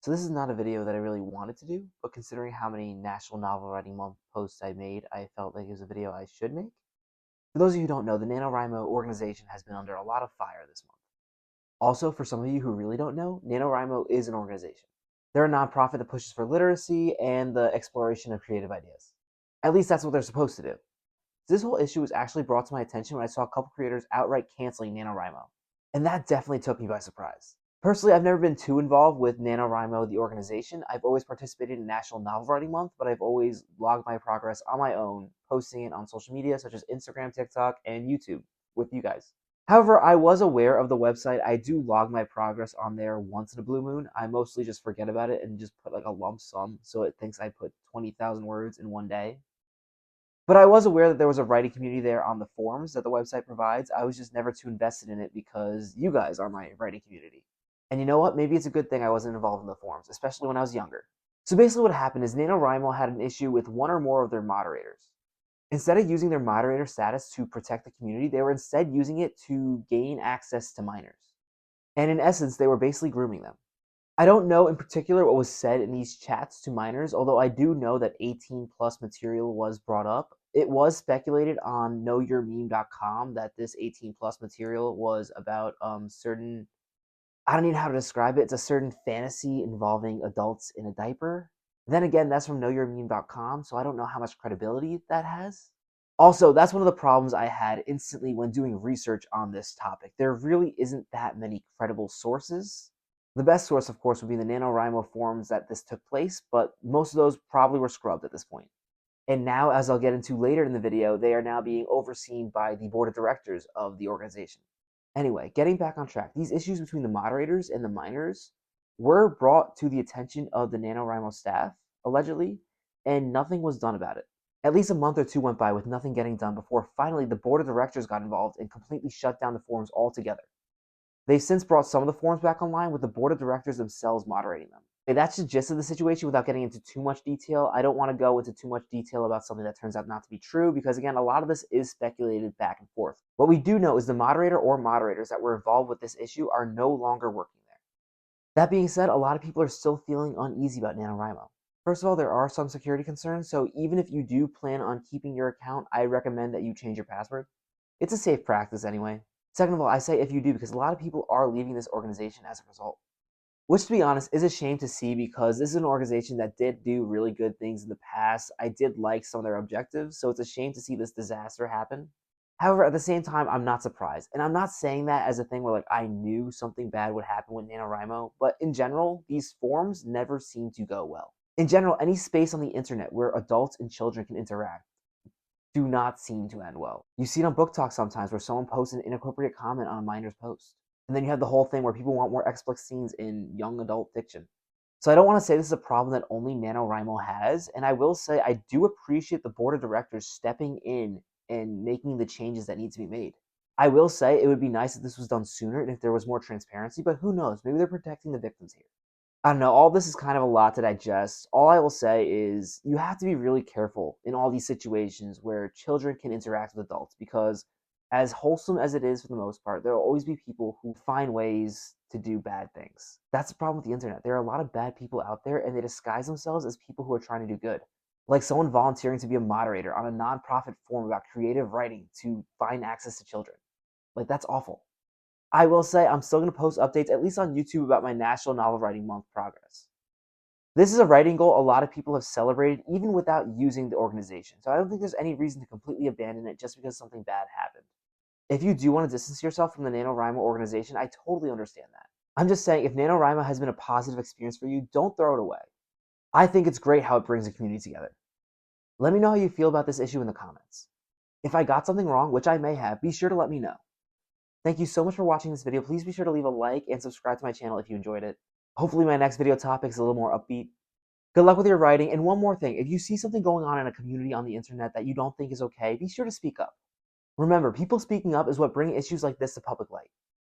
So this is not a video that I really wanted to do, but considering how many National Novel Writing Month posts I made, I felt like it was a video I should make. For those of you who don't know, the NaNoWriMo organization has been under a lot of fire this month. Also, for some of you who really don't know, NaNoWriMo is an organization. They're a nonprofit that pushes for literacy and the exploration of creative ideas. At least that's what they're supposed to do. This whole issue was actually brought to my attention when I saw a couple creators outright canceling NaNoWriMo, and that definitely took me by surprise. Personally, I've never been too involved with NaNoWriMo, the organization. I've always participated in National Novel Writing Month, but I've always logged my progress on my own, posting it on social media such as Instagram, TikTok, and YouTube with you guys. However, I was aware of the website. I do log my progress on there once in a blue moon. I mostly just forget about it and just put like a lump sum so it thinks I put 20,000 words in one day. But I was aware that there was a writing community there on the forums that the website provides. I was just never too invested in it because you guys are my writing community. And you know what? Maybe it's a good thing I wasn't involved in the forums, especially when I was younger. So basically what happened is NaNoWriMo had an issue with one or more of their moderators. Instead of using their moderator status to protect the community, they were instead using it to gain access to minors. And in essence, they were basically grooming them. I don't know in particular what was said in these chats to minors, although I do know that 18 plus material was brought up. It was speculated on knowyourmeme.com that this 18 plus material was about certain, I don't even know how to describe it. It's a certain fantasy involving adults in a diaper. Then again, that's from knowyourmeme.com, so I don't know how much credibility that has. Also, that's one of the problems I had instantly when doing research on this topic. There really isn't that many credible sources. The best source, of course, would be the NaNoWriMo forums that this took place, but most of those probably were scrubbed at this point. And now, as I'll get into later in the video, they are now being overseen by the board of directors of the organization. Anyway, getting back on track, these issues between the moderators and the minors were brought to the attention of the NaNoWriMo staff, allegedly, and nothing was done about it. At least a month or two went by with nothing getting done before finally the board of directors got involved and completely shut down the forums altogether. They've since brought some of the forums back online with the board of directors themselves moderating them. And that's the gist of the situation without getting into too much detail. I don't want to go into too much detail about something that turns out not to be true because, again, a lot of this is speculated back and forth. What we do know is the moderator or moderators that were involved with this issue are no longer working there. That being said, a lot of people are still feeling uneasy about NaNoWriMo. First of all, there are some security concerns, so even if you do plan on keeping your account, I recommend that you change your password. It's a safe practice anyway. Second of all, I say if you do because a lot of people are leaving this organization as a result. Which, to be honest, is a shame to see because this is an organization that did do really good things in the past. I did like some of their objectives, so it's a shame to see this disaster happen. However, at the same time, I'm not surprised. And I'm not saying that as a thing where like I knew something bad would happen with NaNoWriMo, but in general, these forums never seem to go well. In general, any space on the internet where adults and children can interact do not seem to end well. You see it on Book Talk sometimes where someone posts an inappropriate comment on a minor's post. And then you have the whole thing where people want more explicit scenes in young adult fiction. So I don't want to say this is a problem that only NaNoWriMo has, and I will say I do appreciate the board of directors stepping in and making the changes that need to be made. I will say it would be nice if this was done sooner and if there was more transparency, but who knows? Maybe they're protecting the victims here. I don't know, all this is kind of a lot to digest. All I will say is you have to be really careful in all these situations where children can interact with adults because as wholesome as it is for the most part, there will always be people who find ways to do bad things. That's the problem with the internet. There are a lot of bad people out there and they disguise themselves as people who are trying to do good. Like someone volunteering to be a moderator on a nonprofit forum about creative writing to find access to children. Like that's awful. I will say I'm still going to post updates, at least on YouTube, about my National Novel Writing Month progress. This is a writing goal a lot of people have celebrated even without using the organization, so I don't think there's any reason to completely abandon it just because something bad happened. If you do want to distance yourself from the NaNoWriMo organization, I totally understand that. I'm just saying if NaNoWriMo has been a positive experience for you, don't throw it away. I think it's great how it brings the community together. Let me know how you feel about this issue in the comments. If I got something wrong, which I may have, be sure to let me know. Thank you so much for watching this video. Please be sure to leave a like and subscribe to my channel if you enjoyed it. Hopefully my next video topic is a little more upbeat. Good luck with your writing, and one more thing, if you see something going on in a community on the internet that you don't think is okay, be sure to speak up. Remember, people speaking up is what bring issues like this to public light.